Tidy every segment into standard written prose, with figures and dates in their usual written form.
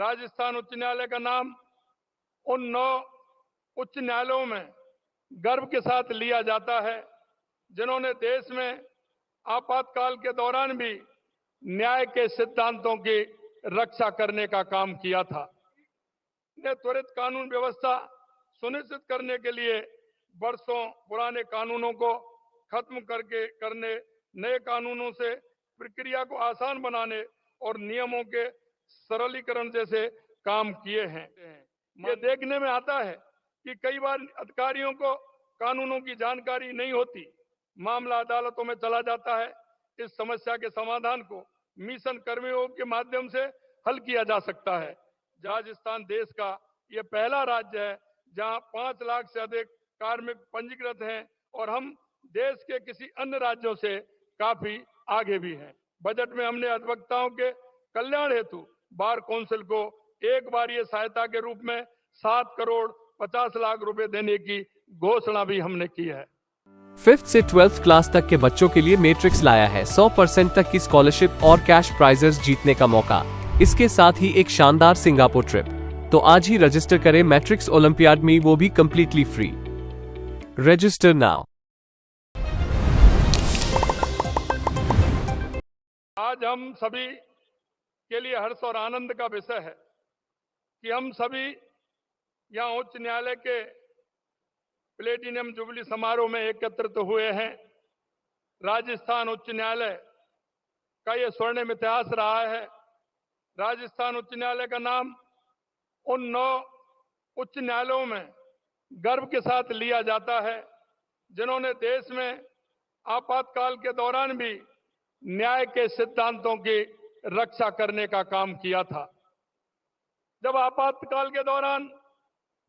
राजस्थान उच्च न्यायालय का नाम उन 9 उच्च न्यायालयों में गर्व के साथ लिया जाता है जिन्होंने देश में आपातकाल के दौरान भी न्याय के सिद्धांतों की रक्षा करने का काम किया था। ने त्वरित कानून व्यवस्था सुनिश्चित करने के लिए वर्षों पुराने कानूनों को खत्म करने नए कानूनों से प्रक्रिया को आसान बनाने और नियमों के सरलीकरण जैसे काम किए हैं। ये देखने में आता है कि कई बार अधिकारियों को कानूनों की जानकारी नहीं होती, मामला अदालतों में चला जाता है। इस समस्या के समाधान को मिशन कर्मयोग के माध्यम से हल किया जा सकता है। राजस्थान देश का ये पहला राज्य है जहां 5 लाख से अधिक कार्मिक पंजीकृत हैं और हम देश के किसी अन्य राज्यों से काफी आगे भी हैं। बजट में हमने अधिवक्ताओं के कल्याण हेतु बार काउंसिल को एक बार ये सहायता के रूप में 7 करोड़ 50 लाख रुपए देने की घोषणा भी हमने की है। 5th से 12th क्लास तक के बच्चों के लिए मैट्रिक्स लाया है 100% तक की स्कॉलरशिप और कैश प्राइजेस जीतने का मौका। इसके साथ ही एक शानदार सिंगापुर ट्रिप। तो आज ही रजिस्टर करें मैट्रिक्स ओलंपियाड में, वो भी कंप्लीटली फ्री। Register now. आज हम सभी के लिए हर्ष और आनंद का विषय है कि हम सभी यहां उच्च न्यायालय के प्लेटिनम जुबली समारोह में एकत्रित हुए हैं। राजस्थान उच्च न्यायालय का यह स्वर्णिम इतिहास रहा है। राजस्थान उच्च न्यायालय का नाम उन 9 उच्च न्यायालयों में गर्व के साथ लिया जाता है जिन्होंने देश में आपातकाल के दौरान भी न्याय के सिद्धांतों की रक्षा करने का काम किया था। जब आपातकाल के दौरान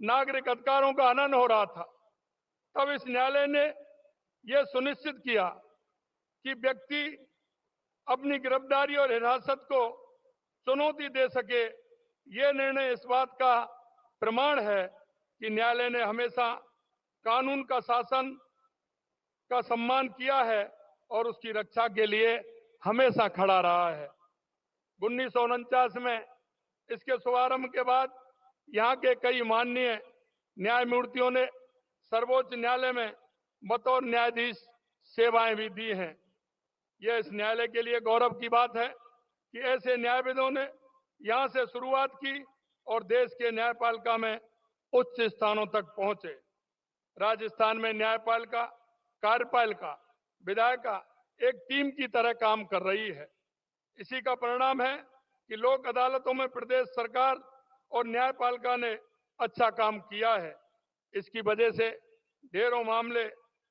नागरिक अधिकारों का हनन हो रहा था, तब इस न्यायालय ने यह सुनिश्चित किया कि व्यक्ति अपनी गिरफ्तारी और हिरासत को चुनौती दे सके। यह निर्णय इस बात का प्रमाण है कि न्यायालय ने हमेशा कानून का शासन का सम्मान किया है और उसकी रक्षा के लिए हमेशा खड़ा रहा है। 1949 में इसके शुभारंभ के बाद यहाँ के कई माननीय न्यायमूर्तियों ने सर्वोच्च न्यायालय में बतौर न्यायाधीश सेवाएं भी दी हैं। यह इस न्यायालय के लिए गौरव की बात है कि ऐसे न्यायविदों ने यहां से शुरुआत की और देश के न्यायपालिका में उच्च स्थानों तक पहुंचे। राजस्थान में न्यायपालिका, कार्यपालिका, विधायिका एक टीम की तरह काम कर रही है। इसी का परिणाम है कि लोक अदालतों में प्रदेश सरकार और न्यायपालिका ने अच्छा काम किया है। इसकी वजह से ढेरों मामले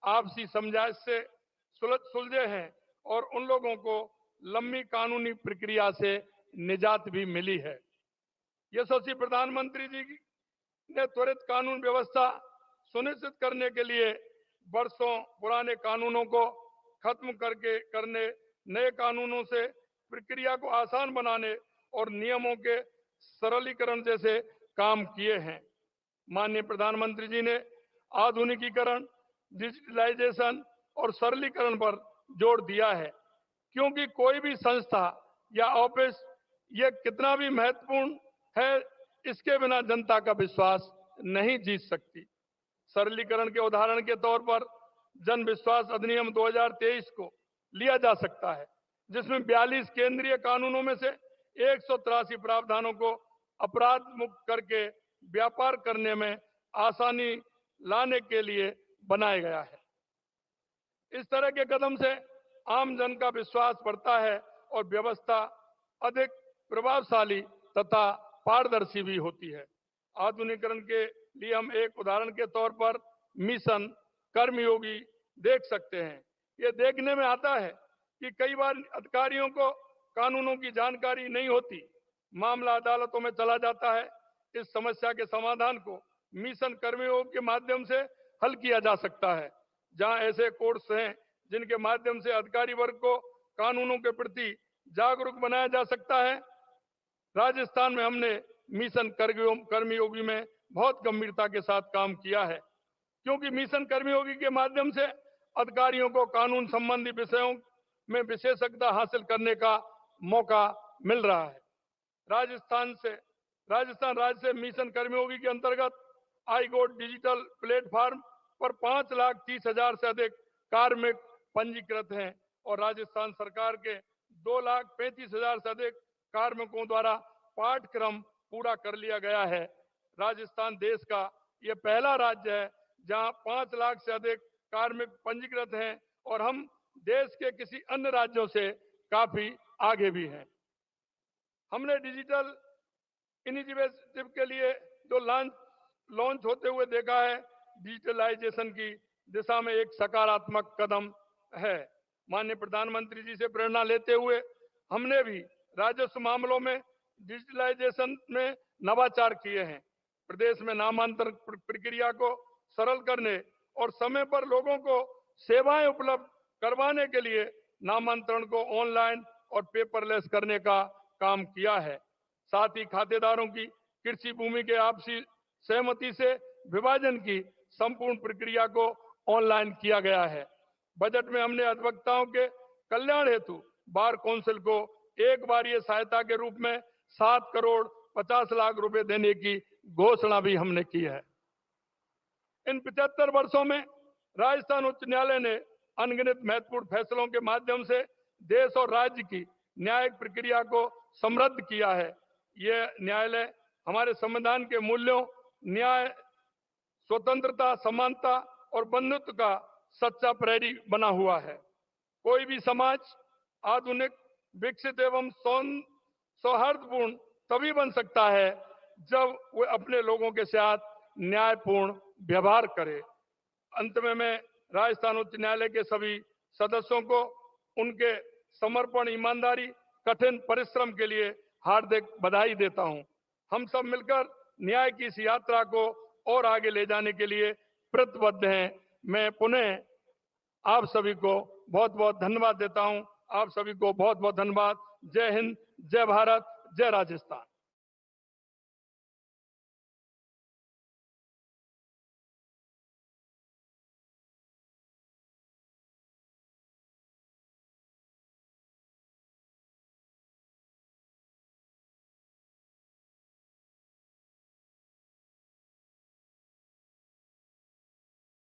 आपसी समझाइश से सुलझे हैं और उन लोगों को लंबी कानूनी प्रक्रिया से निजात भी मिली है। यशस्वी प्रधानमंत्री जी ने त्वरित कानून व्यवस्था सुनिश्चित करने के लिए वर्षों पुराने कानूनों को खत्म करने नए कानूनों से प्रक्रिया को आसान बनाने और नियमों के सरलीकरण जैसे काम किए हैं। माननीय प्रधानमंत्री जी ने आधुनिकीकरण, डिजिटलाइजेशन और सरलीकरण पर जोर दिया है, क्योंकि कोई भी संस्था या ऑफिस ये कितना भी महत्वपूर्ण है, इसके बिना जनता का विश्वास नहीं जीत सकती। सरलीकरण के उदाहरण के तौर पर जन विश्वास अधिनियम 2023 को लिया जा सकता है, जिसमें 42 केंद्रीय कानूनों में से 183 प्रावधानों को अपराध मुक्त करके व्यापार करने में आसानी लाने के लिए बनाया गया है। इस तरह के कदम से आम जन का विश्वास बढ़ता है और व्यवस्था अधिक प्रभावशाली तथा पारदर्शी भी होती है। आधुनिकीकरण के लिए हम एक उदाहरण के तौर पर मिशन कर्मयोगी देख सकते हैं। ये देखने में आता है कि कई बार अधिकारियों को कानूनों की जानकारी नहीं होती, मामला अदालतों में चला जाता है। इस समस्या के समाधान को मिशन कर्मयोग के माध्यम से हल किया जा सकता है। जहां ऐसे कोर्स हैं जिनके माध्यम से अधिकारी वर्ग को कानूनों के प्रति जागरूक बनाया जा सकता है, राजस्थान में हमने मिशन कर्मयोगी में बहुत गंभीरता के साथ काम किया है, क्योंकि मिशन कर्मयोगी के माध्यम से अधिकारियों को कानून संबंधी विषयों में विशेषज्ञता हासिल करने का मौका मिल रहा है। राजस्थान से राजस्थान राज्य से मिशन कर्मयोगी के अंतर्गत आई गोट डिजिटल प्लेटफॉर्म पर 5,30,000 से अधिक कार्मिक पंजीकृत हैं और राजस्थान सरकार के 2,35,000 से अधिक कार्मिकों द्वारा पाठ्यक्रम पूरा कर लिया गया है। राजस्थान देश का यह पहला राज्य है जहां 5 लाख से अधिक कार्मिक पंजीकृत हैं और हम देश के किसी अन्य राज्यों से काफी आगे भी हैं। हमने डिजिटल इनिशिएटिव के लिए जो लॉन्च होते हुए देखा है, डिजिटलाइजेशन की दिशा में एक सकारात्मक कदम है। माननीय प्रधानमंत्री जी से प्रेरणा लेते हुए हमने भी राजस्व मामलों में डिजिटलाइजेशन में नवाचार किए हैं। प्रदेश में नामांतरण प्रक्रिया को सरल करने और समय पर लोगों को सेवाएं उपलब्ध करवाने के लिए नामांतरण को ऑनलाइन और पेपरलेस करने का काम किया है। साथ ही खातेदारों की कृषि भूमि के आपसी सहमति से विभाजन की संपूर्ण प्रक्रिया को ऑनलाइन किया गया है। बजट में हमने अधिवक्ताओं के कल्याण हेतु बार काउंसिल को एक बारीय सहायता के रूप में 7 करोड़ 50 लाख रुपए देने की घोषणा भी हमने की है। इन 75 वर्षों में राजस्थान उच्च न्यायालय ने अनगिनत महत्वपूर्ण फैसलों के माध्यम से देश और राज्य की न्यायिक प्रक्रिया को समृद्ध किया है। यह न्यायालय हमारे संविधान के मूल्यों, न्याय, स्वतंत्रता, समानता और बंधुत्व का सच्चा प्रहरी बना हुआ है। कोई भी समाज आधुनिक, विकसित एवं सौहार्दपूर्ण तभी बन सकता है जब वो अपने लोगों के साथ न्यायपूर्ण व्यवहार करे। अंत में मैं राजस्थान उच्च न्यायालय के सभी सदस्यों को उनके समर्पण, ईमानदारी, कठिन परिश्रम के लिए हार्दिक बधाई देता हूं। हम सब मिलकर न्याय की इस यात्रा को और आगे ले जाने के लिए प्रतिबद्ध हैं। मैं पुनः आप सभी को बहुत बहुत धन्यवाद देता हूं। आप सभी को बहुत बहुत धन्यवाद। जय हिंद, जय भारत, जय राजस्थान।